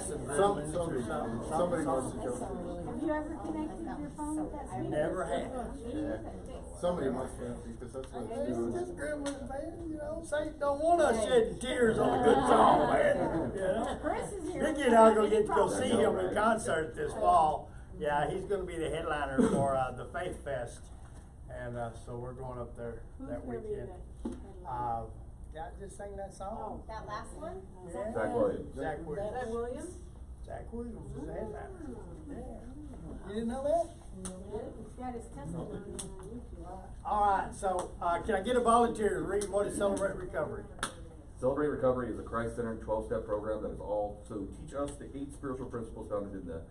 some gremlins or something. Somebody must have jumped in. Have you ever connected your phone with that speaker? Never have. Yeah. Somebody must have, because that's what it's doing. Just gremlins, man. You know, Satan don't want us shedding tears on a good song, man. You know? Chris is here. Vicky and I are going to get to go see him in concert this fall. Yeah, he's going to be the headliner for the Faith Fest. And so we're going up there that weekend. Yeah, just sing that song. Oh, that last one? Yeah. Zach Williams. Zach Williams. Zach Williams? Zach Williams is the headliner. Yeah. You didn't know that? He's got his testimony on YouTube. All right, so can I get a volunteer to read what is Celebrate Recovery? Celebrate Recovery is a Christ-centered 12-step program that is all to teach us the 8 spiritual principles founded in the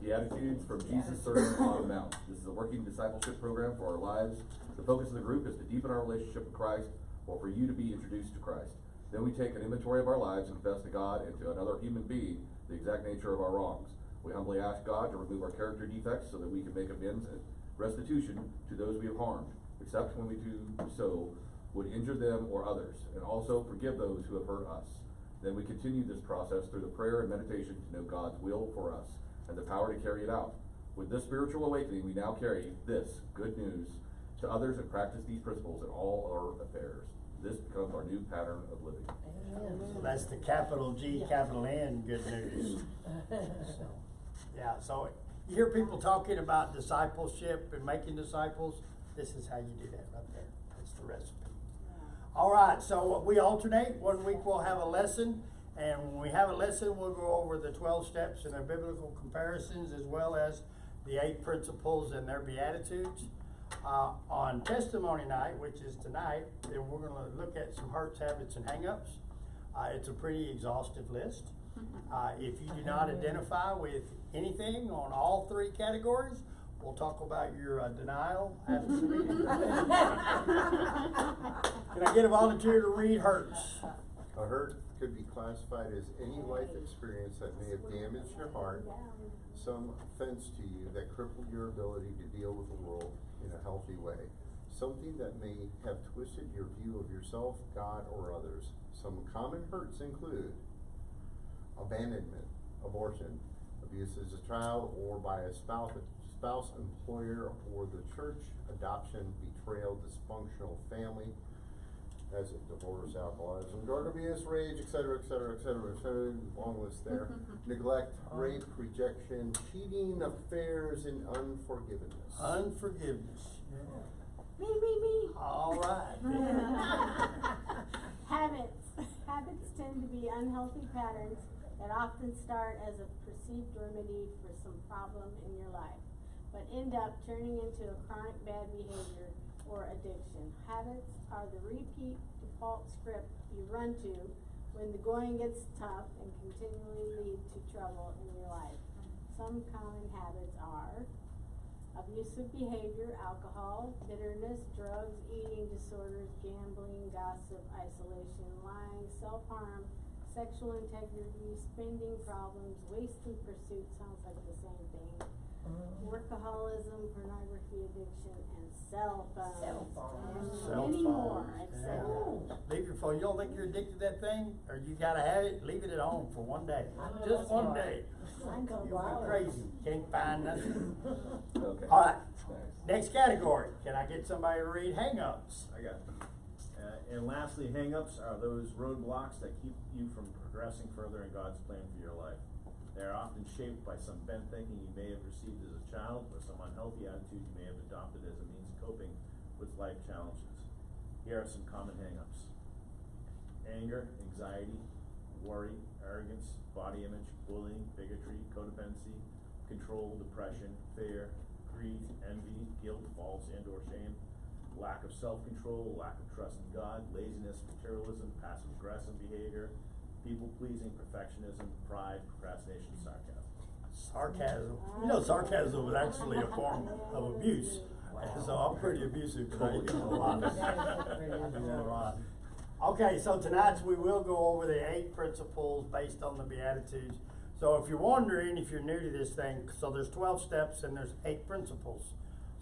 Beatitudes from Jesus' Sermon on the Mount. This is a working discipleship program for our lives. The focus of the group is to deepen our relationship with Christ, or for you to be introduced to Christ. Then we take an inventory of our lives and confess to God and to another human being the exact nature of our wrongs. We humbly ask God to remove our character defects so that we can make amends and restitution to those we have harmed, except when we do so would injure them or others, and also forgive those who have hurt us. Then we continue this process through the prayer and meditation to know God's will for us and the power to carry it out. With this spiritual awakening, we now carry this good news to others and practice these principles in all our affairs. This becomes our new pattern of living. So that's the capital G, capital N good news. So, yeah, so you hear people talking about discipleship and making disciples. This is how you do that right there. That's the recipe. All right, so we alternate. 1 week we'll have a lesson. And when we have a lesson, we'll go over the 12 steps and their biblical comparisons, as well as the 8 principles and their beatitudes. On testimony night, which is tonight, then we're going to look at some hurts, habits, and hang-ups. It's a pretty exhaustive list. If you do not identify with anything on all 3 categories, we'll talk about your denial after the meeting. Can I get a volunteer to read hurts? A hurt could be classified as any life experience that may have damaged your heart, some offense to you that crippled your ability to deal with the world in a healthy way, something that may have twisted your view of yourself, God, or others. Some common hurts include abandonment, abortion, abuse as a child or by a spouse, employer, or the church, adoption, betrayal, dysfunctional family, as a divorce, alcoholism, drug abuse, rage, etc., etc., etc., etc., long list there. Neglect, rape, rejection, cheating, affairs, and unforgiveness. Unforgiveness. Yeah. Me. All right. Habits tend to be unhealthy patterns that often start as a perceived remedy for some problem in your life, but end up turning into a chronic bad behavior or addiction. Habits are the repeat default script you run to when the going gets tough and continually lead to trouble in your life. Some common habits are abusive behavior, alcohol, bitterness, drugs, eating disorders, gambling, gossip, isolation, lying, self-harm, sexual integrity, spending problems, wasted pursuit, sounds like the same thing, workaholism, pornography addiction, and cell phones. And many more, etc. Leave your phone. You don't think you're addicted to that thing? Or you gotta have it? Leave it at home for one day. Just one day. You'll be crazy. Can't find nothing. Okay. All right. Next category. Can I get somebody to read hang-ups? I got them. And lastly, hang-ups are those roadblocks that keep you from progressing further in God's plan for your life. They are often shaped by some bent thinking you may have received as a child, or some unhealthy attitude you may have adopted as a means of coping with life challenges. Here are some common hang-ups: anger, anxiety, worry, arrogance, body image, bullying, bigotry, codependency, control, depression, fear, greed, envy, guilt, faults, and/or shame, lack of self-control, lack of trust in God, laziness, materialism, passive-aggressive behavior, people-pleasing, perfectionism, pride, procrastination, sarcasm. Sarcasm. You know, sarcasm was actually a form of abuse. So I'm pretty abusive because I get a lot. Okay, so tonight we will go over the 8 principles based on the Beatitudes. So if you're wondering, if you're new to this thing, so there's 12 steps and there's 8 principles.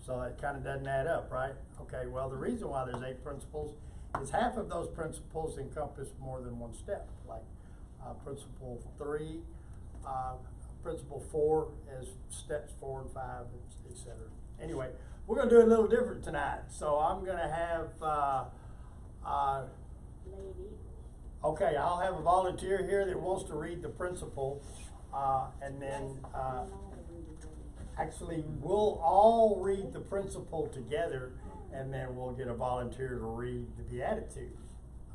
So that kind of doesn't add up, right? Okay, well, the reason why there's 8 principles is half of those principles encompass more than one step. Like principle 3, principle 4 as steps 4 and 5, etc. Anyway, we're gonna do a little different tonight. So I'm gonna have, Lady. okay, I'll have a volunteer here that wants to read the principle, and then, actually, we'll all read the principle together, and then we'll get a volunteer to read the Beatitudes.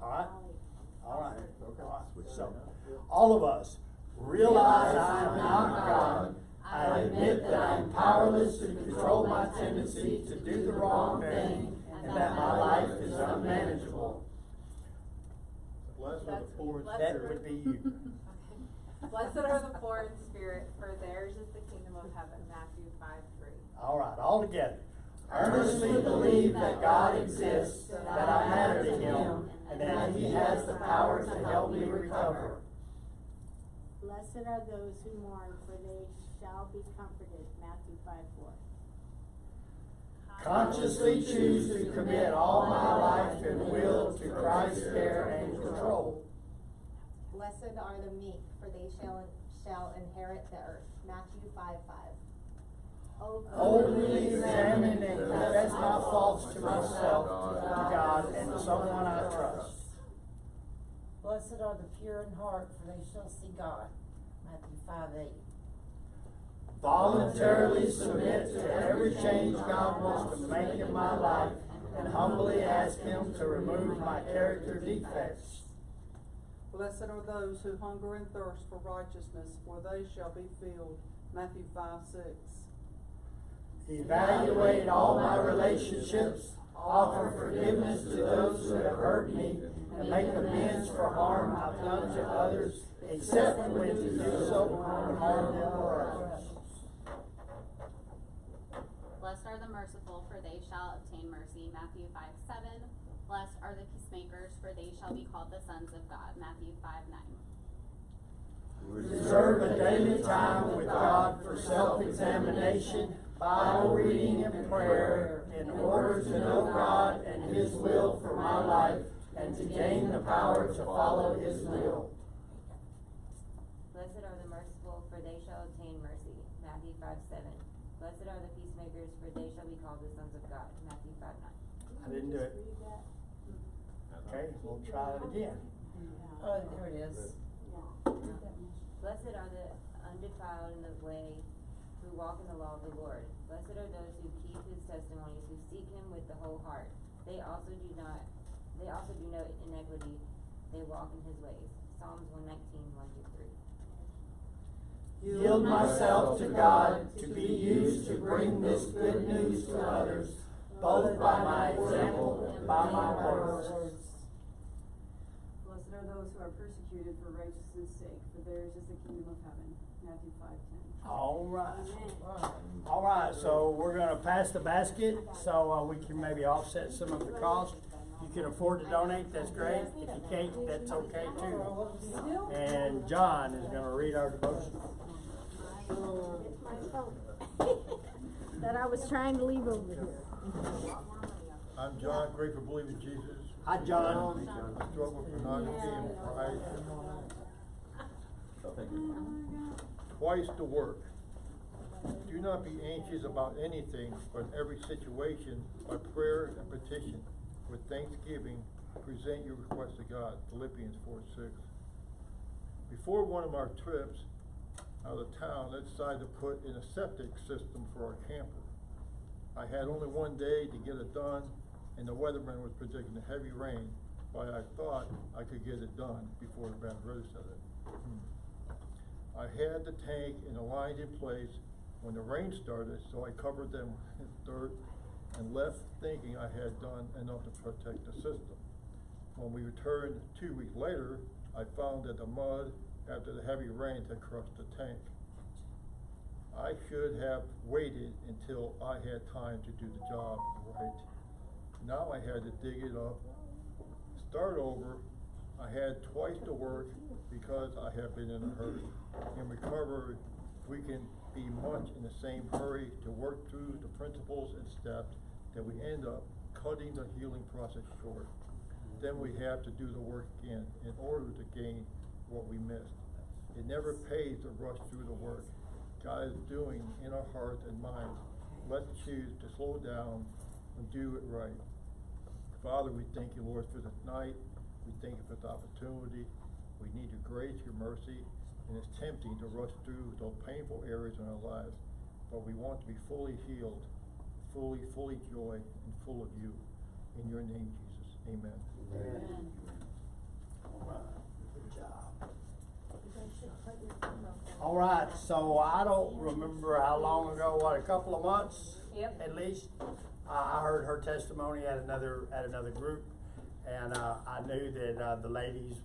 All right? All right. Okay. All right. So, all of us realize I am not God. I admit that I am powerless to control my tendency to do the wrong thing, and that my life is unmanageable. Blessed are the poor in That spirit. would be you. Blessed are the poor in spirit, for theirs is the kingdom of heaven. Matthew 5:3. All right, all together. Earnestly believe that God exists, that I matter to Him, and that He has the power to help me recover. Blessed are those who mourn, for they shall be comforted. Matthew 5:4. Consciously choose to commit all my life and will to Christ's care and control. Blessed are the meek, for they shall inherit the earth. Matthew 5:5. Openly examine and confess my faults to myself, to God, and to someone I trust. Blessed are the pure in heart, for they shall see God. Matthew 5:8. Voluntarily submit to every change God wants to make in my life, and humbly ask Him to remove my character defects. Blessed are those who hunger and thirst for righteousness, for they shall be filled. Matthew 5:6. Evaluate all my relationships, offer forgiveness to those who have hurt me, and make amends for harm I've done to others, except when to do so would harm them or others. Blessed are the merciful, for they shall obtain mercy. Matthew 5:7. Blessed are the peacemakers, for they shall be called the sons of God. Matthew 5:9. Reserve a daily time with God for self-examination, Bible reading, and prayer in order to know God and His will for my life and to gain the power to follow His will. Blessed are the merciful, for they shall obtain mercy. Matthew 5:7. Blessed are the peacemakers, for they shall be called the sons of God. Matthew 5:9. I didn't do it. Okay, we'll try it again. Oh, there it is. Blessed are the undefiled in the way, who walk in the law of the Lord. Blessed are those who keep His testimonies, who seek Him with the whole heart. They also do no iniquity. They walk in His ways. Psalms 119:1-3. Yield myself to God to be used to bring this good news to others, both by my example and by my words. Blessed are those who are persecuted for righteousness' sake, for theirs is the kingdom of heaven. Matthew 5:10. All right. All right, so we're gonna pass the basket, so we can maybe offset some of the cost. If you can afford to donate, that's great. If you can't, that's okay too. And John is gonna read our devotion. It's my phone that I was trying to leave over here. I'm John, grateful to believe in Jesus. Hi, John. I struggle with pornography and pride. So thank you. Twice the work. Do not be anxious about anything, but in every situation, by prayer and petition, with thanksgiving, present your request to God. Philippians 4:6. Before one of our trips out of town, I decided to put in a septic system for our camper. I had only one day to get it done, and the weatherman was predicting a heavy rain, but I thought I could get it done before the bad weather set in. I had the tank and the lines in place when the rain started, so I covered them with dirt and left thinking I had done enough to protect the system. When we returned 2 weeks later, I found that the mud after the heavy rain had crushed the tank. I should have waited until I had time to do the job right. Now I had to dig it up, start over. I had twice the work because I have been in a hurry. In recovery, we can be much in the same hurry to work through the principles and steps that we end up cutting the healing process short. Then we have to do the work again in order to gain what we missed. It never pays to rush through the work God is doing in our hearts and minds. Let's choose to slow down and do it right. Father, we thank you, Lord, for this night. We thank you for this opportunity. We need your grace, your mercy, and it's tempting to rush through those painful areas in our lives. But we want to be fully healed, fully joy, and full of you. In your name, Jesus. Amen. Amen. All right, good job. All right, so I don't remember how long ago, what, a couple of months? Yep. At least, I heard her testimony at another group, and, I knew that, the ladies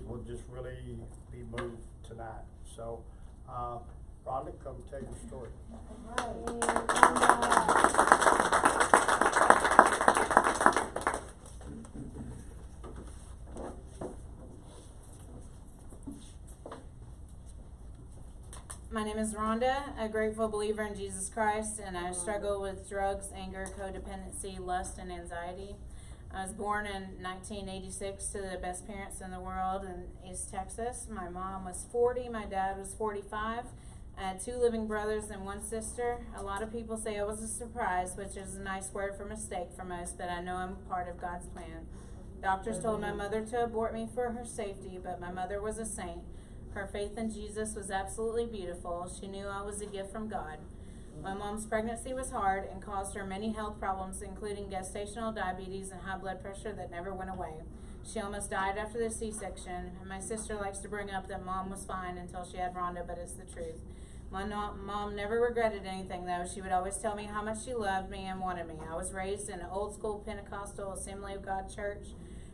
would just really be moved tonight, so, Rhonda, come tell your story. My name is Rhonda, a grateful believer in Jesus Christ, and I struggle with drugs, anger, codependency, lust, and anxiety. I was born in 1986 to the best parents in the world in East Texas. My mom was 40, my dad was 45. I had 2 living brothers and 1 sister. A lot of people say I was a surprise, which is a nice word for mistake for most, but I know I'm part of God's plan. Doctors told my mother to abort me for her safety, but my mother was a saint. Her faith in Jesus was absolutely beautiful. She knew I was a gift from God. My mom's pregnancy was hard and caused her many health problems, including gestational diabetes and high blood pressure that never went away. She almost died after the C-section. My sister likes to bring up that mom was fine until she had Rhonda, but it's the truth. My mom never regretted anything, though. She would always tell me how much she loved me and wanted me. I was raised in an old-school Pentecostal Assembly of God church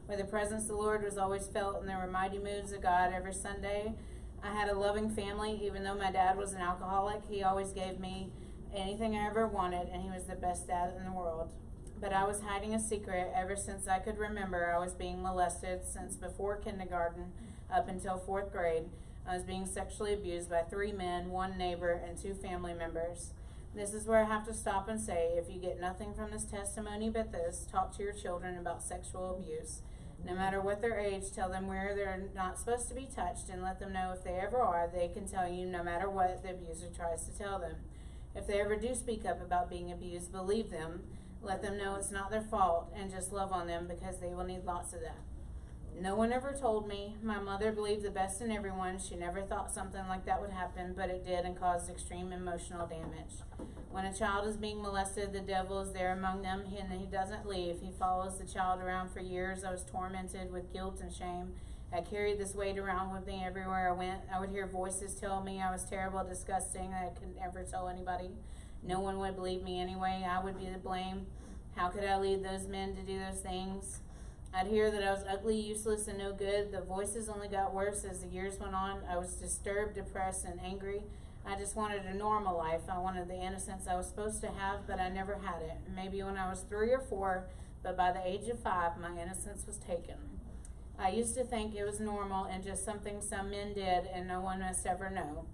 where the presence of the Lord was always felt and there were mighty moves of God every Sunday. I had a loving family. Even though my dad was an alcoholic, he always gave me anything I ever wanted, and he was the best dad in the world. But I was hiding a secret ever since I could remember. I was being molested since before kindergarten up until 4th grade. I was being sexually abused by 3 men, 1 neighbor, and 2 family members. This is where I have to stop and say, if you get nothing from this testimony but this, talk to your children about sexual abuse. No matter what their age, tell them where they're not supposed to be touched, and let them know if they ever are, they can tell you no matter what the abuser tries to tell them. If they ever do speak up about being abused, believe them, let them know it's not their fault, and just love on them because they will need lots of that. No one ever told me. My mother believed the best in everyone. She never thought something like that would happen, but it did and caused extreme emotional damage. When a child is being molested, the devil is there among them, and he doesn't leave. He follows the child around for years. I was tormented with guilt and shame. I carried this weight around with me everywhere I went. I would hear voices tell me I was terrible, disgusting, I could never tell anybody. No one would believe me anyway. I would be to blame. How could I lead those men to do those things? I'd hear that I was ugly, useless, and no good. The voices only got worse as the years went on. I was disturbed, depressed, and angry. I just wanted a normal life. I wanted the innocence I was supposed to have, but I never had it. Maybe when I was 3 or 4, but by the age of 5, my innocence was taken. I used to think it was normal and just something some men did and no one must ever know.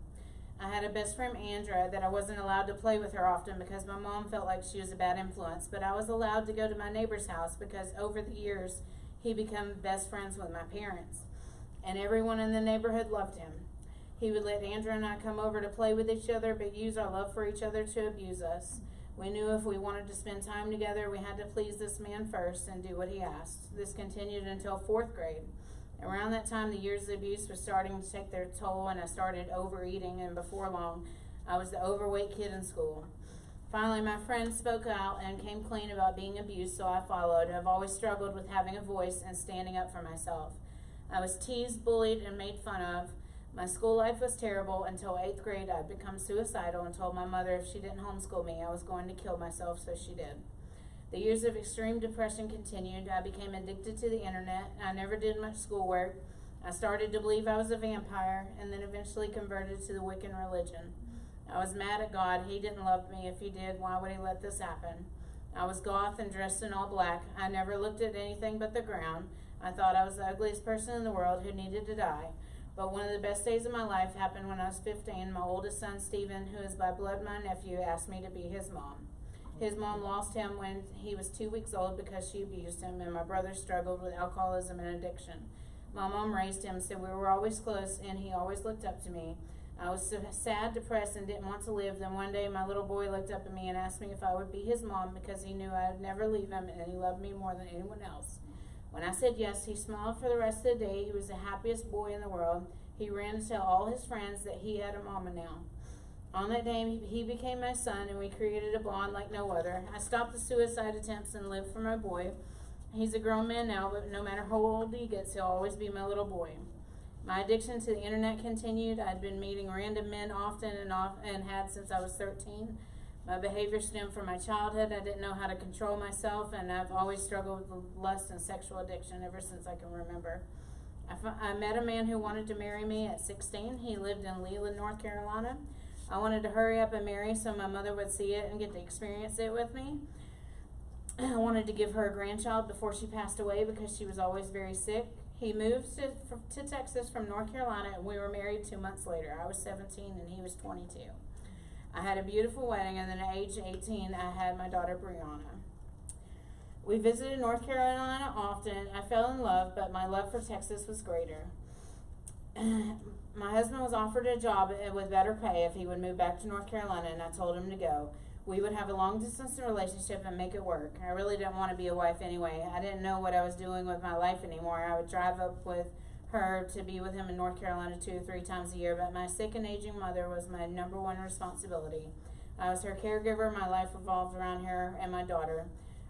I had a best friend, Andra, that I wasn't allowed to play with her often because my mom felt like she was a bad influence, but I was allowed to go to my neighbor's house because over the years, he became best friends with my parents, and everyone in the neighborhood loved him. He would let Andra and I come over to play with each other, but use our love for each other to abuse us. We knew if we wanted to spend time together, we had to please this man first and do what he asked. This continued until 4th grade. Around that time, the years of abuse were starting to take their toll, and I started overeating, and before long, I was the overweight kid in school. Finally, my friends spoke out and came clean about being abused, so I followed. I've always struggled with having a voice and standing up for myself. I was teased, bullied, and made fun of. My school life was terrible until 8th grade. I'd become suicidal and told my mother if she didn't homeschool me, I was going to kill myself, so she did. The years of extreme depression continued. I became addicted to the internet. I never did much schoolwork. I started to believe I was a vampire and then eventually converted to the Wiccan religion. I was mad at God. He didn't love me. If he did, why would he let this happen? I was goth and dressed in all black. I never looked at anything but the ground. I thought I was the ugliest person in the world who needed to die. But one of the best days of my life happened when I was 15. My oldest son, Stephen, who is by blood my nephew, asked me to be his mom. His mom lost him when he was 2 weeks old because she abused him, and my brother struggled with alcoholism and addiction. My mom raised him, so we were always close, and he always looked up to me. I was so sad, depressed, and didn't want to live. Then one day my little boy looked up at me and asked me if I would be his mom because he knew I would never leave him and he loved me more than anyone else. When I said yes, he smiled for the rest of the day. He was the happiest boy in the world. He ran to tell all his friends that he had a mama now. On that day, he became my son, and we created a bond like no other. I stopped the suicide attempts and lived for my boy. He's a grown man now, but no matter how old he gets, he'll always be my little boy. My addiction to the internet continued. I'd been meeting random men often and had since I was 13. My behavior stemmed from my childhood. I didn't know how to control myself, and I've always struggled with lust and sexual addiction ever since I can remember. I met a man who wanted to marry me at 16. He lived in Leland, North Carolina. I wanted to hurry up and marry so my mother would see it and get to experience it with me. I wanted to give her a grandchild before she passed away because she was always very sick. He moved to Texas from North Carolina, and we were married 2 months later. I was 17 and he was 22. I had a beautiful wedding, and then at age 18, I had my daughter Brianna. We visited North Carolina often. I fell in love, but my love for Texas was greater. My husband was offered a job with better pay if he would move back to North Carolina, and I told him to go. We would have a long-distance relationship and make it work. I really didn't want to be a wife anyway. I didn't know what I was doing with my life anymore. I would drive up with her to be with him in North Carolina 2 or 3 times a year, but my sick and aging mother was my number one responsibility. I was her caregiver. My life revolved around her and my daughter.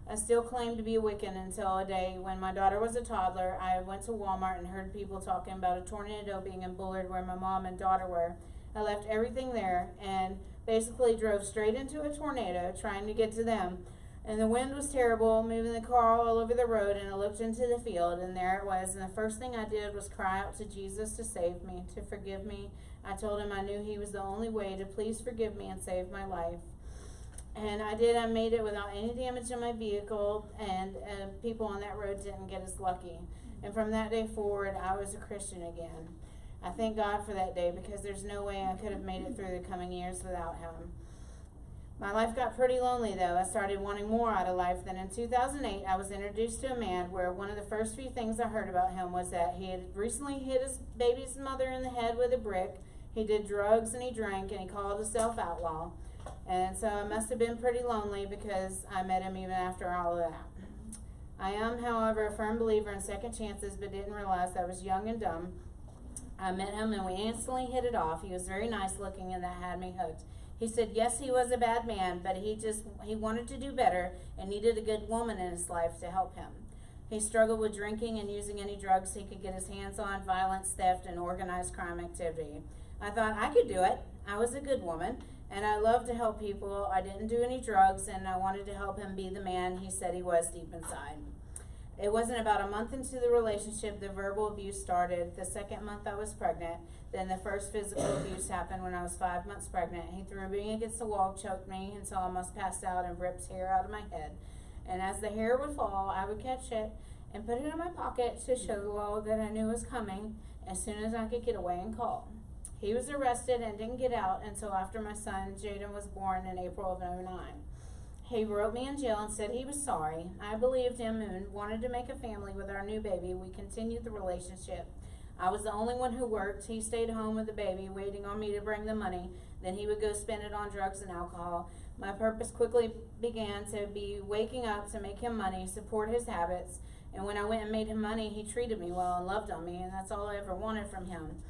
I still claimed to be a Wiccan until a day when my daughter was a toddler. I went to Walmart and heard people talking about a tornado being in Bullard where my mom and daughter were. I left everything there and basically drove straight into a tornado trying to get to them. And the wind was terrible, moving the car all over the road, and I looked into the field, and there it was. And the first thing I did was cry out to Jesus to save me, to forgive me. I told him I knew he was the only way to please forgive me and save my life. And I did. I made it without any damage in my vehicle, and people on that road didn't get as lucky. And from that day forward, I was a Christian again. I thank God for that day because there's no way I could have made it through the coming years without him. My life got pretty lonely, though. I started wanting more out of life. Then in 2008, I was introduced to a man where one of the first few things I heard about him was that he had recently hit his baby's mother in the head with a brick. He did drugs and he drank and he called himself outlaw. And so I must have been pretty lonely because I met him even after all of that. I am, however, a firm believer in second chances, but didn't realize I was young and dumb. I met him and we instantly hit it off. He was very nice looking and that had me hooked. He said yes, he was a bad man, but he wanted to do better and needed a good woman in his life to help him. He struggled with drinking and using any drugs he could get his hands on, violence, theft, and organized crime activity. I thought I could do it. I was a good woman, and I loved to help people. I didn't do any drugs, and I wanted to help him be the man he said he was deep inside. It wasn't about a month into the relationship the verbal abuse started. The second month I was pregnant. Then the first physical abuse happened when I was 5 months pregnant. He threw me against the wall, choked me until I almost passed out, and ripped hair out of my head. And as the hair would fall, I would catch it and put it in my pocket to show the world that I knew was coming as soon as I could get away and call. He was arrested and didn't get out until after my son, Jaden, was born in April of '09. He wrote me in jail and said he was sorry. I believed him and wanted to make a family with our new baby. We continued the relationship. I was the only one who worked. He stayed home with the baby, waiting on me to bring the money. Then he would go spend it on drugs and alcohol. My purpose quickly began to be waking up to make him money, support his habits. And when I went and made him money, he treated me well and loved on me, and that's all I ever wanted from him.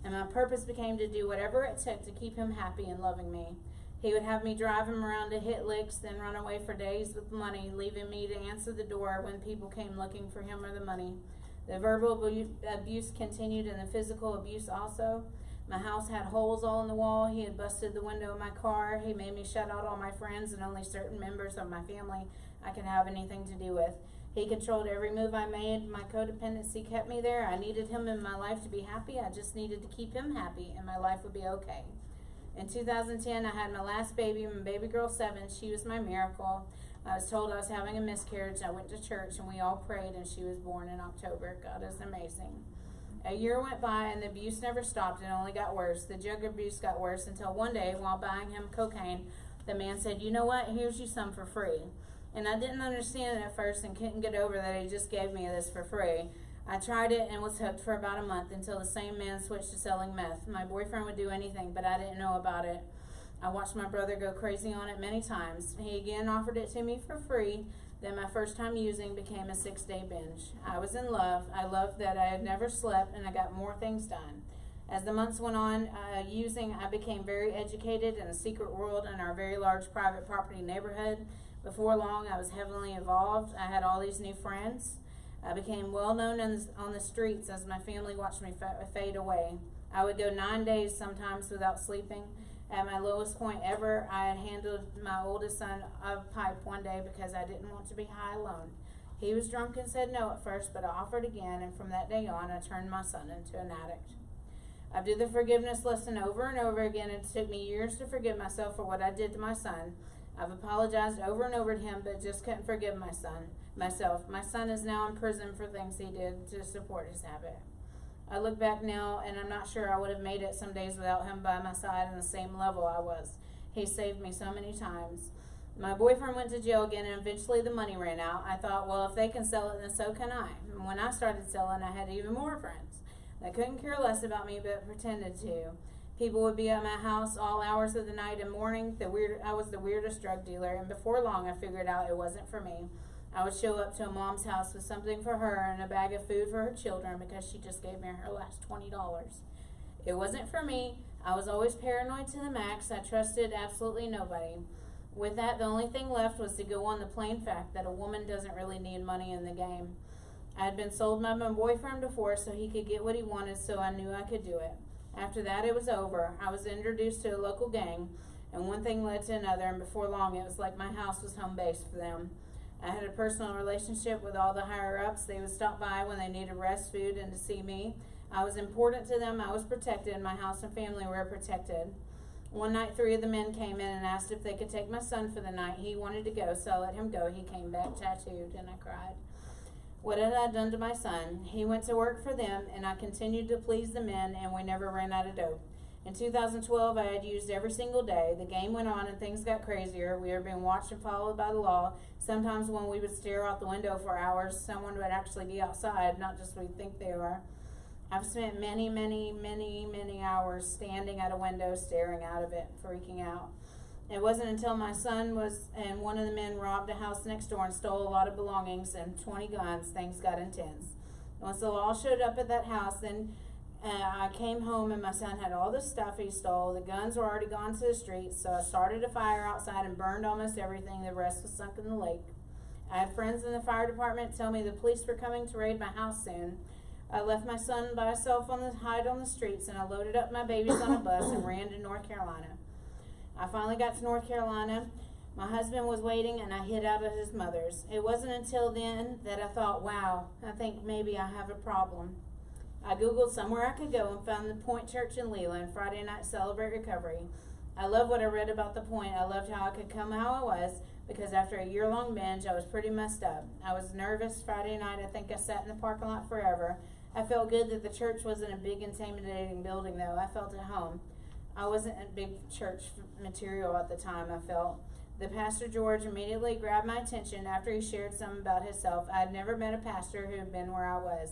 And my purpose became to do whatever it took to keep him happy and loving me. He would have me drive him around to hit licks, then run away for days with money, leaving me to answer the door when people came looking for him or the money. The verbal abuse continued and the physical abuse also. My house had holes all in the wall. He had busted the window of my car. He made me shut out all my friends and only certain members of my family I could have anything to do with. He controlled every move I made. My codependency kept me there. I needed him in my life to be happy. I just needed to keep him happy and my life would be okay. In 2010, I had my last baby, my baby girl 7. She was my miracle. I was told I was having a miscarriage. I went to church and we all prayed and she was born in October. God is amazing. A year went by and the abuse never stopped. It only got worse. The drug abuse got worse until one day while buying him cocaine, the man said, "You know what? Here's you some for free." And I didn't understand it at first and couldn't get over that he just gave me this for free. I tried it and was hooked for about a month until the same man switched to selling meth. My boyfriend would do anything, but I didn't know about it. I watched my brother go crazy on it many times. He again offered it to me for free. Then my first time using became a 6-day binge. I was in love. I loved that I had never slept, and I got more things done. As the months went on using, I became very educated in a secret world in our very large private property neighborhood. Before long, I was heavily involved. I had all these new friends. I became well known on the streets as my family watched me fade away. I would go 9 days sometimes without sleeping. At my lowest point ever, I had handed my oldest son a pipe one day because I didn't want to be high alone. He was drunk and said no at first, but I offered again, and from that day on, I turned my son into an addict. I've did the forgiveness lesson over and over again. It took me years to forgive myself for what I did to my son. I've apologized over and over to him, but just couldn't forgive myself. My son is now in prison for things he did to support his habit. I look back now, and I'm not sure I would have made it some days without him by my side on the same level I was. He saved me so many times. My boyfriend went to jail again, and eventually the money ran out. I thought, well, if they can sell it, then so can I. And when I started selling, I had even more friends. They couldn't care less about me, but pretended to. People would be at my house all hours of the night and morning. I was the weirdest drug dealer, and before long I figured out it wasn't for me. I would show up to a mom's house with something for her and a bag of food for her children because she just gave me her last $20. It wasn't for me. I was always paranoid to the max. I trusted absolutely nobody. With that, the only thing left was to go on the plain fact that a woman doesn't really need money in the game. I had been sold by my boyfriend before so he could get what he wanted, so I knew I could do it. After that, it was over. I was introduced to a local gang, and one thing led to another, and before long, it was like my house was home base for them. I had a personal relationship with all the higher-ups. They would stop by when they needed rest, food, and to see me. I was important to them. I was protected. My house and family were protected. One night, 3 of the men came in and asked if they could take my son for the night. He wanted to go, so I let him go. He came back tattooed, and I cried. What had I done to my son? He went to work for them, and I continued to please the men, and we never ran out of dope. In 2012, I had used every single day. The game went on and things got crazier. We were being watched and followed by the law. Sometimes when we would stare out the window for hours, someone would actually be outside, not just we'd think they were. I've spent many hours standing at a window, staring out of it, freaking out. It wasn't until my son and one of the men robbed a house next door and stole a lot of belongings and 20 guns, things got intense. Once the law showed up at that house, then I came home and my son had all the stuff he stole. The guns were already gone to the streets, so I started a fire outside and burned almost everything. The rest was sunk in the lake. I had friends in the fire department tell me the police were coming to raid my house soon. I left my son by himself hide on the streets, and I loaded up my babies on a bus and ran to North Carolina. I finally got to North Carolina. My husband was waiting, and I hid out at his mother's. It wasn't until then that I thought, wow, I think maybe I have a problem. I Googled somewhere I could go and found the Point Church in Leland, Friday night Celebrate Recovery. I loved what I read about the Point. I loved how I could come how I was, because after a year-long binge, I was pretty messed up. I was nervous Friday night. I think I sat in the parking lot forever. I felt good that the church wasn't a big, intimidating building, though. I felt at home. I wasn't a big church material at the time, I felt. The Pastor George immediately grabbed my attention after he shared something about himself. I had never met a pastor who had been where I was.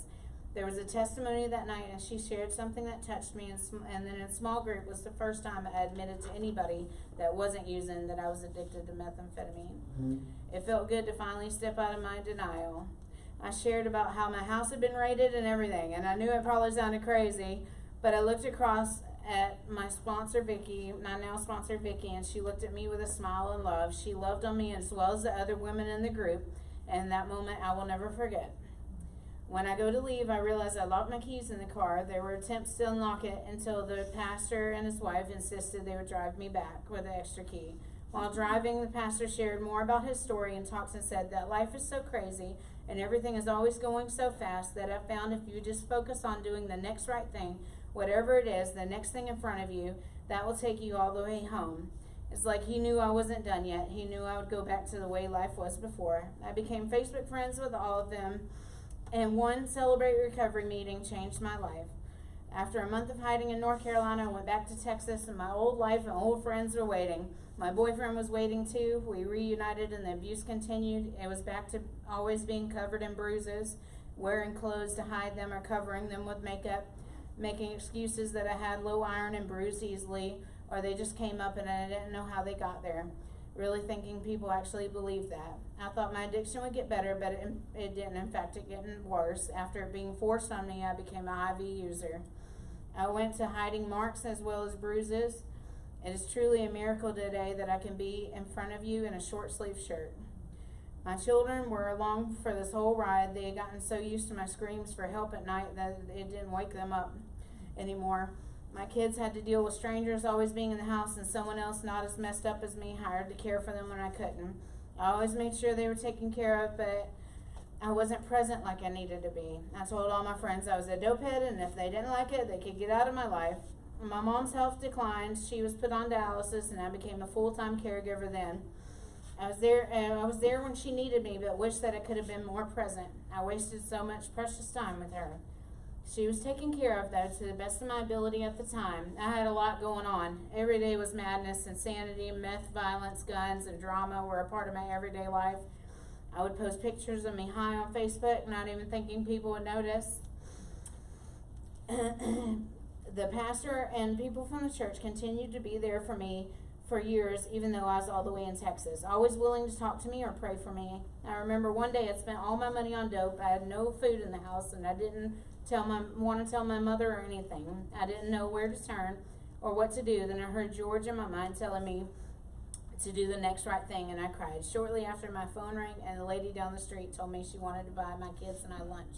There was a testimony that night, and she shared something that touched me, and then in a small group was the first time I admitted to anybody that wasn't using that I was addicted to methamphetamine. Mm-hmm. It felt good to finally step out of my denial. I shared about how my house had been raided and everything, and I knew it probably sounded crazy, but I looked across at my sponsor, Vicky, my now sponsor, Vicky, and she looked at me with a smile and love. She loved on me as well as the other women in the group, and that moment I will never forget. When I go to leave, I realize I locked my keys in the car. There were attempts to unlock it until the pastor and his wife insisted they would drive me back with the extra key. While driving, the pastor shared more about his story and talks and said that life is so crazy and everything is always going so fast that I found if you just focus on doing the next right thing, whatever it is, the next thing in front of you, that will take you all the way home. It's like he knew I wasn't done yet. He knew I would go back to the way life was before. I became Facebook friends with all of them, and one Celebrate Recovery meeting changed my life. After a month of hiding in North Carolina, I went back to Texas, and my old life and old friends were waiting. My boyfriend was waiting too. We reunited, and the abuse continued. It was back to always being covered in bruises. wearing clothes to hide them or covering them with makeup, making excuses that I had low iron and bruised easily, or they just came up and I didn't know how they got there. Really thinking people actually believed that. I thought my addiction would get better, but it didn't. In fact, it getting worse. After it being forced on me, I became a IV user. I went to hiding marks as well as bruises. It is truly a miracle today that I can be in front of you in a short sleeve shirt. My children were along for this whole ride. They had gotten so used to my screams for help at night that it didn't wake them up anymore. My kids had to deal with strangers always being in the house and someone else not as messed up as me hired to care for them when I couldn't. I always made sure they were taken care of, but I wasn't present like I needed to be. I told all my friends I was a dopehead, and if they didn't like it, they could get out of my life. My mom's health declined. She was put on dialysis, and I became a full-time caregiver then. I was there when she needed me, but wished that I could have been more present. I wasted so much precious time with her. She was taken care of, though, to the best of my ability at the time. I had a lot going on. Every day was madness, insanity, meth, violence, guns, and drama were a part of my everyday life. I would post pictures of me high on Facebook, not even thinking people would notice. The pastor and people from the church continued to be there for me for years, even though I was all the way in Texas, always willing to talk to me or pray for me. I remember one day I spent all my money on dope. I had no food in the house, and I didn't want to tell my mother or anything. I didn't know where to turn or what to do. Then I heard George in my mind telling me to do the next right thing, and I cried. Shortly after, my phone rang, and the lady down the street told me she wanted to buy my kids and I lunch.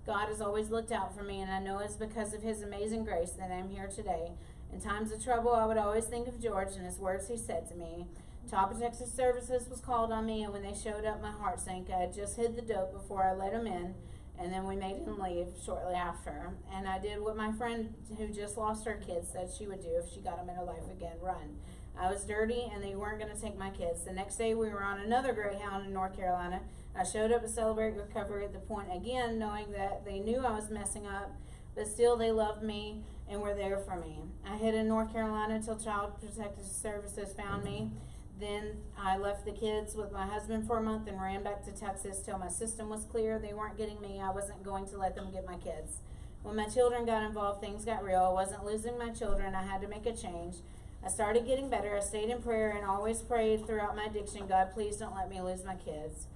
God has always looked out for me, and I know it's because of his amazing grace that I'm here today. In times of trouble, I would always think of George and his words he said to me. Top of Texas Services was called on me, and when they showed up, my heart sank. I had just hid the dope before I let him in, and then we made him leave shortly after. And I did what my friend who just lost her kids said she would do if she got him in her life again, run. I was dirty, and they weren't going to take my kids. The next day, we were on another Greyhound in North Carolina. I showed up to celebrate recovery at the point again, knowing that they knew I was messing up, but still they loved me and were there for me. I hid in North Carolina until Child Protective Services found me. Then I left the kids with my husband for a month and ran back to Texas till my system was clear. They weren't getting me. I wasn't going to let them get my kids. When my children got involved, things got real. I wasn't losing my children. I had to make a change. I started getting better. I stayed in prayer and always prayed throughout my addiction, God, please don't let me lose my kids.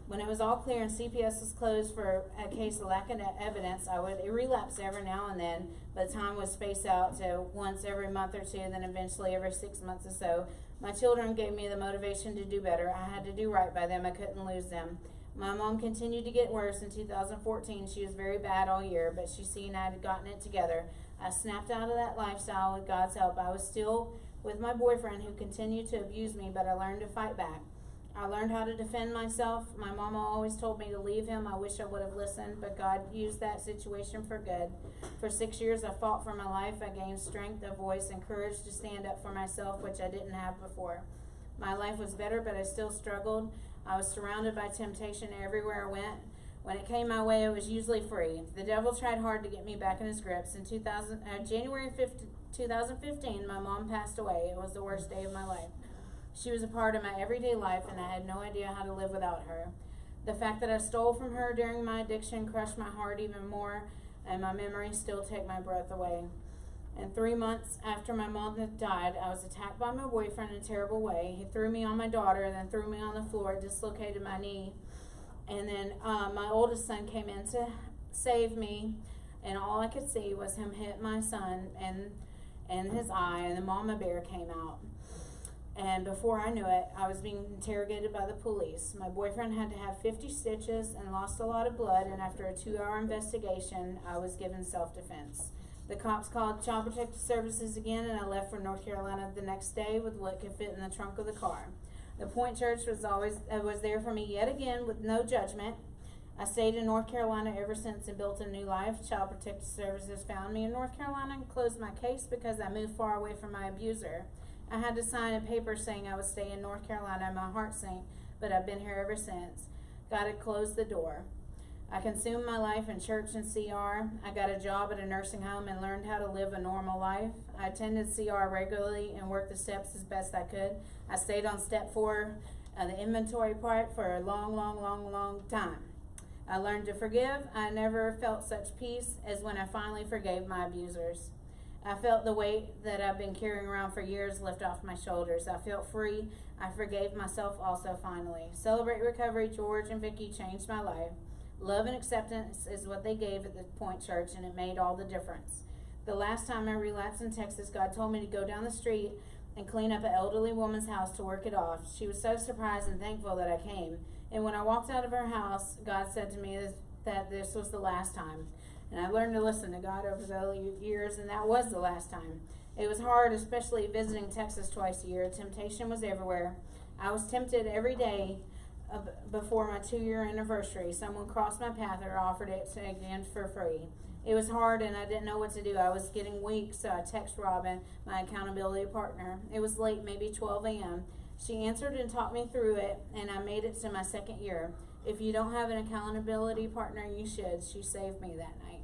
When it was all clear and CPS was closed for a case of lack of evidence, I would relapse every now and then, but time would space out to once every month or two, then eventually every 6 months or so. My children gave me the motivation to do better. I had to do right by them. I couldn't lose them. My mom continued to get worse. In 2014, she was very bad all year, but she seen I had gotten it together. I snapped out of that lifestyle with God's help. I was still with my boyfriend who continued to abuse me, but I learned to fight back. I learned how to defend myself. My mama always told me to leave him. I wish I would have listened, but God used that situation for good. For 6 years, I fought for my life. I gained strength, a voice, and courage to stand up for myself, which I didn't have before. My life was better, but I still struggled. I was surrounded by temptation everywhere I went. When it came my way, it was usually free. The devil tried hard to get me back in his grips. In January 2015, my mom passed away. It was the worst day of my life. She was a part of my everyday life, and I had no idea how to live without her. The fact that I stole from her during my addiction crushed my heart even more, and my memories still take my breath away. And 3 months after my mom had died, I was attacked by my boyfriend in a terrible way. He threw me on my daughter, then threw me on the floor, dislocated my knee. And then my oldest son came in to save me, and all I could see was him hit my son in his eye, and the mama bear came out. And before I knew it, I was being interrogated by the police. My boyfriend had to have 50 stitches and lost a lot of blood, and after a 2-hour investigation, I was given self-defense. The cops called Child Protective Services again, and I left for North Carolina the next day with what could fit in the trunk of the car. The Point Church was there for me yet again with no judgment. I stayed in North Carolina ever since and built a new life. Child Protective Services found me in North Carolina and closed my case because I moved far away from my abuser. I had to sign a paper saying I would stay in North Carolina, and my heart sank, but I've been here ever since. God had closed the door. I consumed my life in church and CR. I got a job at a nursing home and learned how to live a normal life. I attended CR regularly and worked the steps as best I could. I stayed on step 4, the inventory part, for a long time. I learned to forgive. I never felt such peace as when I finally forgave my abusers. I felt the weight that I've been carrying around for years lift off my shoulders. I felt free. I forgave myself also finally. Celebrate Recovery, George and Vicki changed my life. Love and acceptance is what they gave at the Point Church, and it made all the difference. The last time I relapsed in Texas, God told me to go down the street and clean up an elderly woman's house to work it off. She was so surprised and thankful that I came. And when I walked out of her house, God said to me that this was the last time. And I learned to listen to God over the years, and that was the last time. It was hard, especially visiting Texas twice a year. Temptation was everywhere. I was tempted every day before my 2-year anniversary. Someone crossed my path or offered it again for free. It was hard, and I didn't know what to do. I was getting weak, so I texted Robin, my accountability partner. It was late, maybe 12 a.m. She answered and talked me through it, and I made it to my 2nd year. If you don't have an accountability partner, you should. She saved me that night.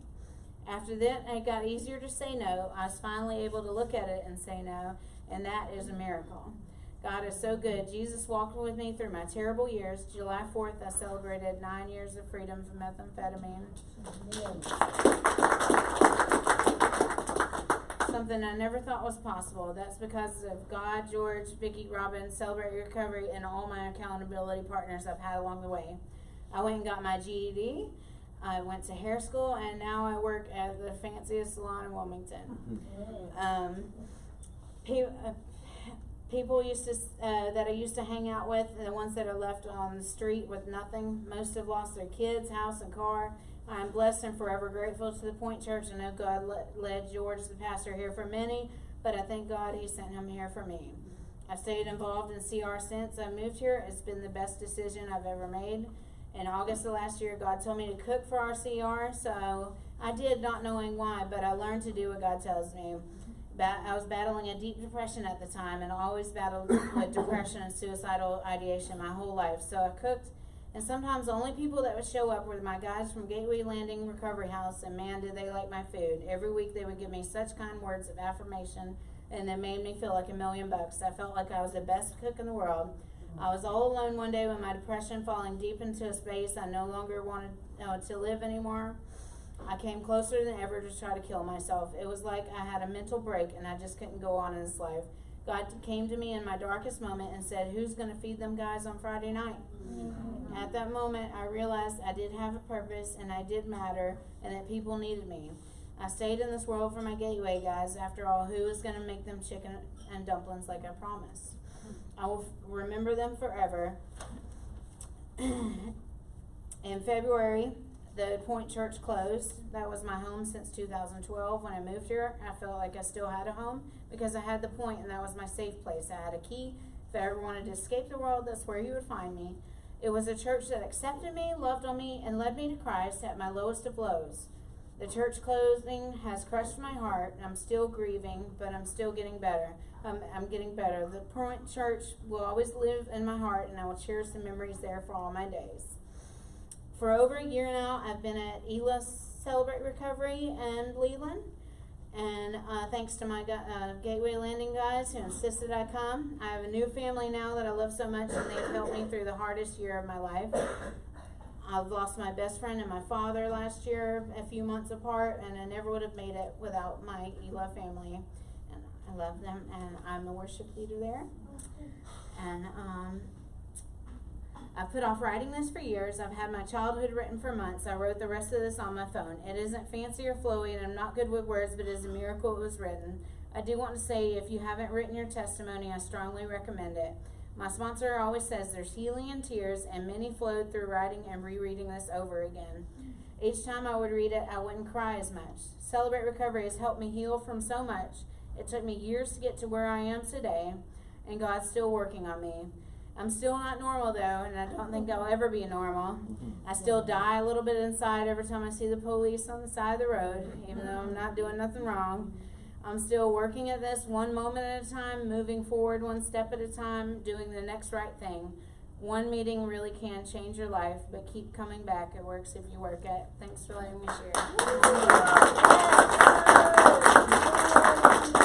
After that, it got easier to say no. I was finally able to look at it and say no, and that is a miracle. God is so good. Jesus walked with me through my terrible years. July 4th, I celebrated 9 years of freedom from methamphetamine. Something I never thought was possible. That's because of God, George, Vicki, Robin, Celebrate Recovery, and all my accountability partners I've had along the way. I went and got my GED. I went to hair school, and now I work at the fanciest salon in Wilmington. People that I used to hang out with, the ones that are left on the street with nothing, most have lost their kids, house, and car. I am blessed and forever grateful to the Point Church. I know God led George, the pastor, here for many, but I thank God he sent him here for me. I've stayed involved in CR since I moved here. It's been the best decision I've ever made. In August of last year, God told me to cook for our CR, so I did, not knowing why, but I learned to do what God tells me. I was battling a deep depression at the time, and I always battled with depression and suicidal ideation my whole life. So I cooked, and sometimes the only people that would show up were my guys from Gateway Landing Recovery House, and man, did they like my food. Every week they would give me such kind words of affirmation, and it made me feel like $1 million. I felt like I was the best cook in the world. I was all alone one day with my depression falling deep into a space I no longer wanted to live anymore. I came closer than ever to try to kill myself. It was like I had a mental break and I just couldn't go on in this life. God came to me in my darkest moment and said, who's going to feed them guys on Friday night? Mm-hmm. At that moment, I realized I did have a purpose and I did matter and that people needed me. I stayed in this world for my Gateway guys. After all, who is going to make them chicken and dumplings like I promised? I will remember them forever. In February, the Point Church closed. That was my home since 2012. When I moved here, I felt like I still had a home because I had the Point and that was my safe place. I had a key. If I ever wanted to escape the world, that's where you would find me. It was a church that accepted me, loved on me, and led me to Christ at my lowest of lows. The church closing has crushed my heart. I'm still grieving, but I'm still getting better. I'm getting better. The Point Church will always live in my heart, and I will cherish the memories there for all my days. For over a year now, I've been at ELA Celebrate Recovery and Leland. And thanks to my Gateway Landing guys who insisted I come. I have a new family now that I love so much, and they've helped me through the hardest year of my life. I've lost my best friend and my father last year, a few months apart, and I never would have made it without my ELA family. And I love them, and I'm the worship leader there. And I've put off writing this for years. I've had my childhood written for months. I wrote the rest of this on my phone. It isn't fancy or flowy, and I'm not good with words, but it is a miracle it was written. I do want to say, if you haven't written your testimony, I strongly recommend it. My sponsor always says there's healing in tears, and many flowed through writing and rereading this over again. Each time I would read it, I wouldn't cry as much. Celebrate Recovery has helped me heal from so much. It took me years to get to where I am today, and God's still working on me. I'm still not normal though, and I don't think I'll ever be normal. I still die a little bit inside every time I see the police on the side of the road, even though I'm not doing nothing wrong. I'm still working at this one moment at a time, moving forward one step at a time, doing the next right thing. One meeting really can change your life, but keep coming back. It works if you work it. Thanks for letting me share.